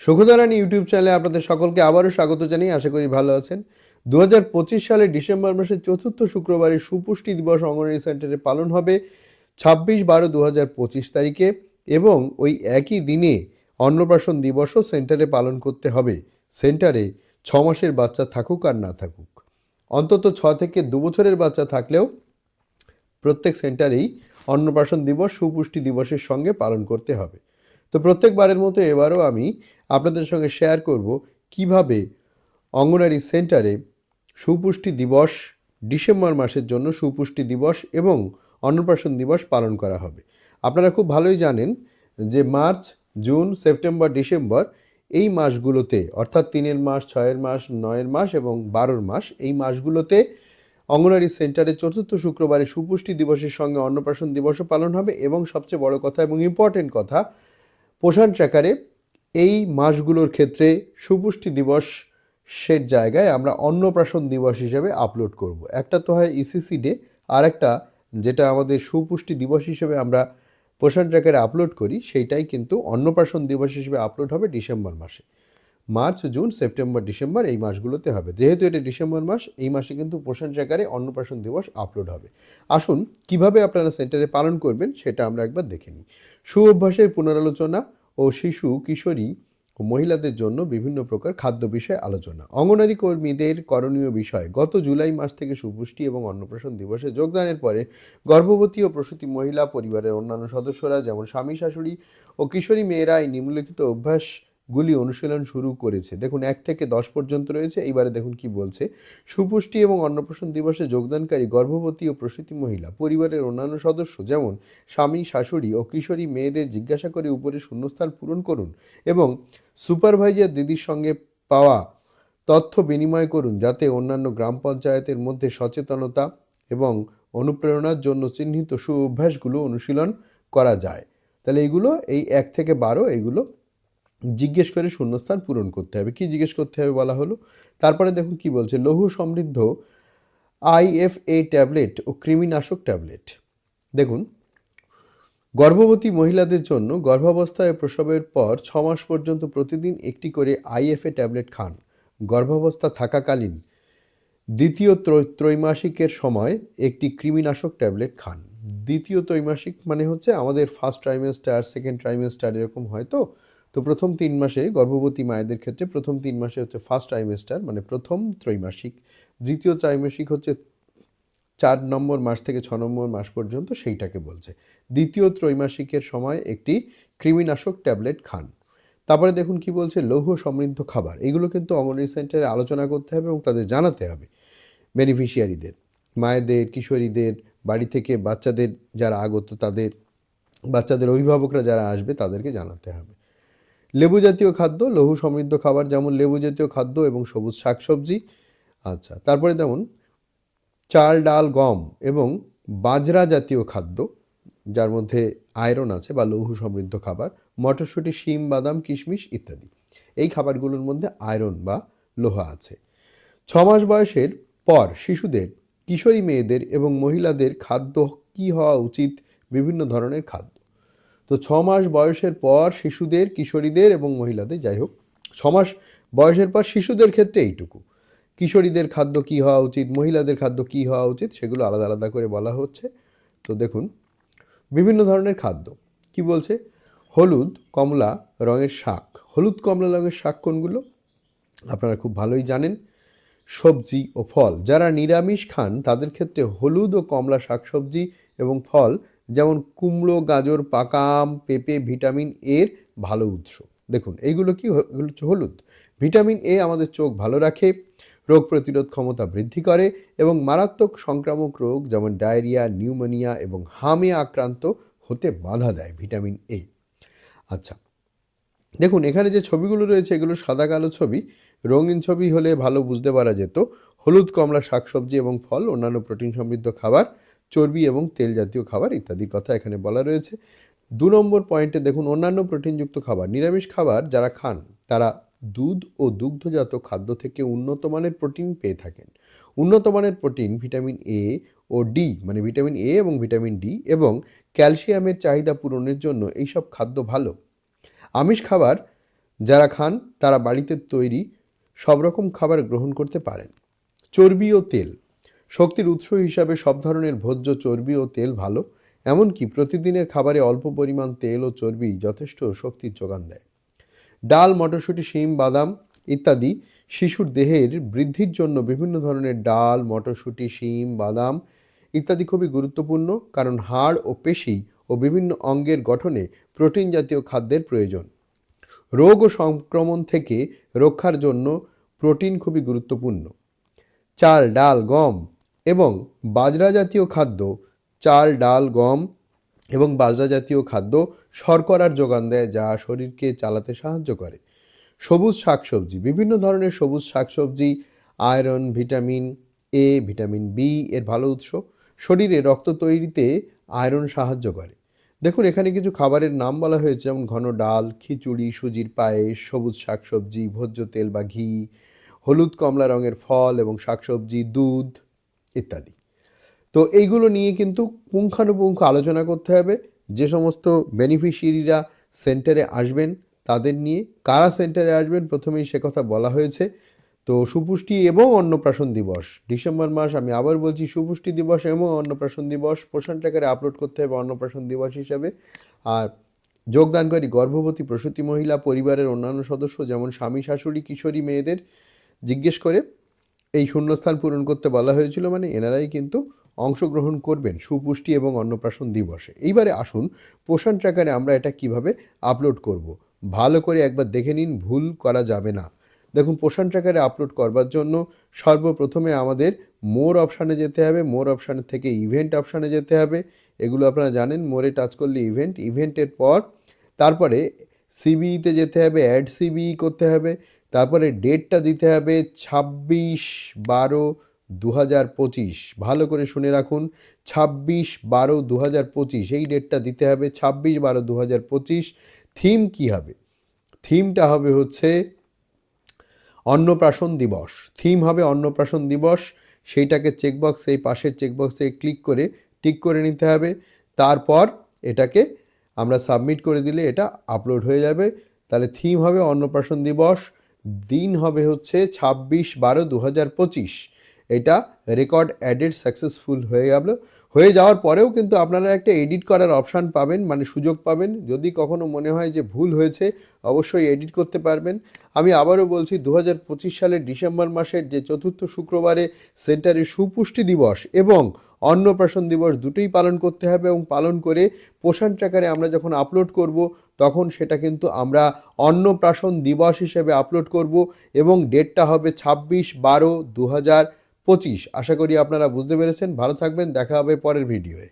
সুখধারানী YouTube চ্যানেলে আপনাদের সকলকে আবারও স্বাগত জানিয়ে আশা করি ভালো আছেন। 2025 সালের ডিসেম্বর মাসের চতুর্থ শুক্রবারে সুপুষ্টি দিবস অঙ্গনওয়াড়ি সেন্টারে পালন হবে 26/12/2025 তারিখে, এবং ওই একই দিনে অন্নপ্রাশন দিবসও সেন্টারে পালন করতে হবে। সেন্টারে 6 মাসের বাচ্চা থাকুক আর না থাকুক, অন্তত 6 থেকে 2 বছরের বাচ্চা থাকলেও প্রত্যেক সেন্টারেই অন্নপ্রাশন দিবস সুপুষ্টি দিবসের সঙ্গে পালন করতে হবে। তো প্রত্যেকবারের মতো এবারও আমি আপনাদের সঙ্গে শেয়ার করব কিভাবে অঙ্গনওয়াড়ি সেন্টারে সুপুষ্টি দিবস, ডিসেম্বর মাসের জন্য সুপুষ্টি দিবস এবং অন্নপ্রাশন দিবস পালন করা হবে। আপনারা খুব ভালোই জানেন যে মার্চ, জুন, সেপ্টেম্বর, ডিসেম্বর এই মাসগুলোতে, অর্থাৎ 3 মাস, 6 মাস, 9 মাস এবং 12 মাস, এই মাসগুলোতে অঙ্গনওয়াড়ি সেন্টারে চতুর্থ শুক্রবারে সুপুষ্টি দিবসের সঙ্গে অন্নপ্রাশন দিবসও পালন হবে। এবং সবচেয়ে বড় কথা এবং ইম্পর্টেন্ট কথা, পোষণ ট্র্যাকারে এই মাসগুলোর ক্ষেত্রে সুপুষ্টি দিবসের জায়গায় আমরা অন্নপ্রাশন দিবস হিসেবে আপলোড করব। একটা তো হয় ইসিসি ডে, আর একটা যেটা আমাদের সুপুষ্টি দিবস হিসেবে আমরা পোষণ ট্র্যাকারে আপলোড করি, সেইটাই কিন্তু অন্নপ্রাশন দিবস হিসেবে আপলোড হবে ডিসেম্বর মাসে। মার্চ, জুন, সেপ্টেম্বর, ডিসেম্বর এই মাসগুলোতে হবে। যেহেতু এটা ডিসেম্বর মাস, এই মাসে কিন্তু পোষণ ট্র্যাকারে অন্নপ্রাশন দিবস আপলোড হবে। আসুন কিভাবে আপনারা সেন্টারে পালন করবেন সেটা আমরা একবার দেখে নিই। সুঅভ্যাসের পুনরালোচনা ও শিশু, কিশোরী ও মহিলাদের জন্য বিভিন্ন প্রকার খাদ্য বিষয়ে আলোচনা। অঙ্গনওয়াড়ি কর্মীদের করণীয় বিষয়। গত জুলাই মাস থেকে সুপুষ্টি এবং অন্নপ্রাশন দিবসে যোগদানের পরে গর্ভবতী ও প্রসূতি মহিলা, পরিবারের অন্যান্য সদস্যরা যেমন স্বামী, শাশুড়ি ও কিশোরী মেয়েরা এই নিম্নলিখিত অভ্যাসগুলি অনুশীলন শুরু করেছে। দেখুন 1 থেকে 10 পর্যন্ত রয়েছে। এইবারে দেখুন কি বলছে। সুপুষ্টি এবং অন্নপ্রাশন দিবসে যোগদানকারী গর্ভবতী ও প্রসূতি মহিলা, পরিবারের অন্যান্য সদস্য যেমন স্বামী, শাশুড়ি ও কিশোরী মেয়েদের জিজ্ঞাসা করে উপরে শূন্যস্থান পূরণ করুন এবং সুপারভাইজার দিদির সঙ্গে পাওয়া তথ্য বিনিময় করুন, যাতে অন্যান্য গ্রাম পঞ্চায়েতের মধ্যে সচেতনতা এবং অনুপ্রেরণার জন্য চিহ্নিত সুঅভ্যাসগুলো অনুশীলন করা যায়। তাহলে এইগুলো এই 1 থেকে 12 এইগুলো জিজ্ঞেস করে শূন্যস্থান পূরণ করতে হবে। কি জিজ্ঞেস করতে হবে বলা হলো। তারপরে দেখুন কি বলছে। লৌহ সমৃদ্ধ IFA ট্যাবলেট ও কৃমিনাশক ট্যাবলেট। দেখুন, গর্ভবতী মহিলাদের জন্য গর্ভাবস্থায় প্রসবের পর 6 মাস পর্যন্ত প্রতিদিন একটি করে IFA ট্যাবলেট খান। গর্ভাবস্থা থাকাকালীন দ্বিতীয় ত্রৈমাসিকের সময় একটি কৃমিনাশক ট্যাবলেট খান। দ্বিতীয় ত্রৈমাসিক মানে হচ্ছে আমাদের ফার্স্ট ট্রাইমেস্টার, সেকেন্ড ট্রাইমেস্টার এরকম হয়। তো প্রথম 3 মাসে গর্ভবতী মায়েদের ক্ষেত্রে প্রথম 3 মাসে হচ্ছে ফার্স্ট ট্রাইমেস্টার, মানে প্রথম ত্রৈমাসিক। দ্বিতীয় ত্রৈমাসিক হচ্ছে 4 নম্বর মাস থেকে 6 নম্বর মাস পর্যন্ত, সেইটাকে বলছে। দ্বিতীয় ত্রৈমাসিকের সময় একটি কৃমিনাশক ট্যাবলেট খান। তারপরে দেখুন কি বলছে। লৌহ সমৃদ্ধ খাবার, এগুলো কিন্তু অঙ্গনওয়াড়ি সেন্টারে আলোচনা করতে হবে এবং তাদের জানাতে হবে। বেনিফিশিয়ারিদের, মায়েদের, কিশোরীদের, বাড়ি থেকে বাচ্চাদের যারা আগত তাদের, বাচ্চাদের অভিভাবকরা যারা আসবে তাদেরকে জানাতে হবে। লেবু জাতীয় খাদ্য, লৌহ সমৃদ্ধ খাবার যেমন লেবু জাতীয় খাদ্য এবং সবুজ শাকসবজি। আচ্ছা, তারপরে যেমন চাল, ডাল, গম এবং বাজরা জাতীয় খাদ্য যার মধ্যে আয়রন আছে বা লৌহ সমৃদ্ধ খাবার, মটরশুঁটি, শিম, বাদাম, কিশমিশ ইত্যাদি। এই খাবারগুলোর মধ্যে আয়রন বা লোহা আছে। 6 মাস বয়সের পর শিশুদের, কিশোরী মেয়েদের এবং মহিলাদের খাদ্য কি হওয়া উচিত? বিভিন্ন ধরনের খাদ্য। তো 6 মাস বয়সের পর শিশুদের, কিশোরীদের এবং মহিলাদের, যাই হোক 6 মাস বয়সের পর শিশুদের ক্ষেত্রে এইটুকু। কিশোরীদের খাদ্য কি হওয়া উচিত, মহিলাদের খাদ্য কি হওয়া উচিত, সেগুলো আলাদা আলাদা করে বলা হচ্ছে। তো দেখুন বিভিন্ন ধরনের খাদ্য কি বলছে। হলুদ কমলা রঙের শাক। হলুদ কমলা রঙের শাক কোনগুলো আপনারা খুব ভালোই জানেন। সবজি ও ফল, যারা নিরামিষ খান তাদের ক্ষেত্রে হলুদ ও কমলা শাকসবজি এবং ফল যেমন কুমড়ো, গাজর, পাকা আম, পেঁপে ভিটামিন এর ভালো উৎস। দেখুন এইগুলো কি, এগুলো হচ্ছে হলুদ। ভিটামিন এ আমাদের চোখ ভালো রাখে, রোগ প্রতিরোধ ক্ষমতা বৃদ্ধি করে এবং মারাত্মক সংক্রামক রোগ যেমন ডায়রিয়া, নিউমোনিয়া এবং হামে আক্রান্ত হতে বাধা দেয় ভিটামিন এ। আচ্ছা, দেখুন এখানে যে ছবিগুলো রয়েছে এগুলো সাদা কালো ছবি। রঙিন ছবি হলে ভালো বুঝতে পারা যেত। হলুদ কমলা শাকসবজি এবং ফল, অন্যান্য প্রোটিন সমৃদ্ধ খাবার, চর্বি এবং তেল জাতীয় খাবার ইত্যাদির কথা এখানে বলা রয়েছে। 2 নম্বর পয়েন্টে দেখুন অন্যান্য প্রোটিনযুক্ত খাবার। নিরামিষ খাবার যারা খান তারা দুধ ও দুগ্ধজাত খাদ্য থেকে উন্নত মানের প্রোটিন পেয়ে থাকেন। উন্নত মানের প্রোটিন ভিটামিন এ ও ডি, মানে ভিটামিন এ এবং ভিটামিন ডি এবং ক্যালসিয়ামের চাহিদা পূরণের জন্য এইসব খাদ্য ভালো। আমিষ খাবার যারা খান তারা বাড়িতে তৈরি সব রকম খাবার গ্রহণ করতে পারেন। চর্বি ও তেল, শক্তির উৎস হিসাবে সব ধরনের ভোজ্য চর্বি ও তেল ভালো, এমনকি প্রতিদিনের খাবারে অল্প পরিমাণ তেল ও চর্বি যথেষ্ট শক্তির যোগান দেয়। ডাল, মটরশুঁটি, শিম, বাদাম ইত্যাদি শিশুর দেহের বৃদ্ধির জন্য বিভিন্ন ধরনের ডাল, মটরশুঁটি, শিম, বাদাম ইত্যাদি খুবই গুরুত্বপূর্ণ, কারণ হাড় ও পেশি ও বিভিন্ন অঙ্গের গঠনে প্রোটিন জাতীয় খাদ্যের প্রয়োজন। রোগ ও সংক্রমণ থেকে রক্ষার জন্য প্রোটিন খুবই গুরুত্বপূর্ণ। চাল, ডাল, গম এবং বাজরা জাতীয় খাদ্য, চাল, ডাল, গম এবং বাজরা জাতীয় খাদ্য শর্করার যোগান দেয়, যা শরীরকে চালাতে সাহায্য করে। সবুজ শাকসবজি, বিভিন্ন ধরনের সবুজ শাকসবজি iron, vitamin A, vitamin B এর ভালো উৎস। শরীরে রক্ত তৈরিতে আয়রন সাহায্য করে। দেখুন এখানে কিছু খাবারের নাম বলা হয়েছে, যেমন ঘন ডাল, খিচুড়ি, সুজির পায়েস, সবুজ শাকসবজি, ভোজ্য তেল বা ঘি, হলুদ কমলা রঙের ফল এবং শাকসবজি, দুধ ইত্যাদি। তো এইগুলো নিয়ে কিন্তু পুঙ্খানুপুঙ্খ আলোচনা করতে হবে। যে সমস্ত বেনিফিশিয়ারিরা সেন্টারে আসবেন তাদের নিয়ে, কারা সেন্টারে আসবেন প্রথমেই সে কথা বলা হয়েছে। তো সুপুষ্টি এবং অন্নপ্রাশন দিবস, ডিসেম্বর মাস, আমি আবার বলছি, সুপুষ্টি দিবস এবং অন্নপ্রাশন দিবস পোষণ ট্র্যাকারে আপলোড করতে হবে অন্নপ্রাশন দিবস হিসাবে। আর যোগদানকারী গর্ভবতী প্রসূতি মহিলা, পরিবারের অন্যান্য সদস্য যেমন স্বামী, শাশুড়ি, কিশোরী মেয়েদের জিজ্ঞেস করে এই শূন্যস্থান পূরণ করতে বলা হয়েছিল, মানে এনারাই কিন্তু অংশগ্রহণ করবেন সুপুষ্টি এবং অন্নপ্রাশন দিবসে। এইবারে আসুন পোষণ ট্র্যাকারে আমরা এটা কিভাবে আপলোড করব, ভালো করে একবার দেখে নিন, ভুল করা যাবে না। দেখুন পোষণ ট্র্যাকারে আপলোড করবার জন্য সর্বপ্রথমে আমাদের মোর অপশানে যেতে হবে, মোর অপশানের থেকে ইভেন্ট অপশানে যেতে হবে। এগুলো আপনারা জানেন, মোরে টাচ করলে ইভেন্টের পর তারপরে সিবিইতে যেতে হবে, অ্যাড সিবিই করতে হবে, তারপরে ডেটটা দিতে হবে 26/12/2025। ভালো করে শুনে রাখুন, 26/12/2025 এই ডেটটা দিতে হবে, 26/12/2025। থিম কি হবে? থিমটা হবে হচ্ছে অন্নপ্রাশন দিবস। থিম হবে অন্নপ্রাশন দিবস। সেইটাকে চেকবক্স, এই পাশের চেকবক্সে ক্লিক করে টিক করে নিতে হবে। তারপর এটাকে আমরা সাবমিট করে দিলে এটা আপলোড হয়ে যাবে। তাহলে থিম হবে অন্নপ্রাশন দিবস, দিন হবে হচ্ছে 26/12/2025। এটা রেকর্ড অ্যাডেড সাকসেসফুল হয়ে যাওয়ার পরেও কিন্তু আপনারা একটা এডিট করার অপশান পাবেন, মানে সুযোগ পাবেন। যদি কখনো মনে হয় যে ভুল হয়েছে, অবশ্যই এডিট করতে পারবেন। আমি আবারও বলছি, 2025 সালের ডিসেম্বর মাসের যে চতুর্থ শুক্রবারে সেন্টারে সুপুষ্টি দিবস এবং অন্নপ্রাশন দিবস দুটোই পালন করতে হবে, এবং পালন করে পোষণ ট্র্যাকারে আমরা যখন আপলোড করব তখন সেটা কিন্তু আমরা অন্নপ্রাশন দিবস হিসেবে আপলোড করব, এবং ডেটটা হবে 26/12/2025। আশা করি আপনারা বুঝতে পেরেছেন। ভালো থাকবেন, দেখা হবে পরের ভিডিওয়ে।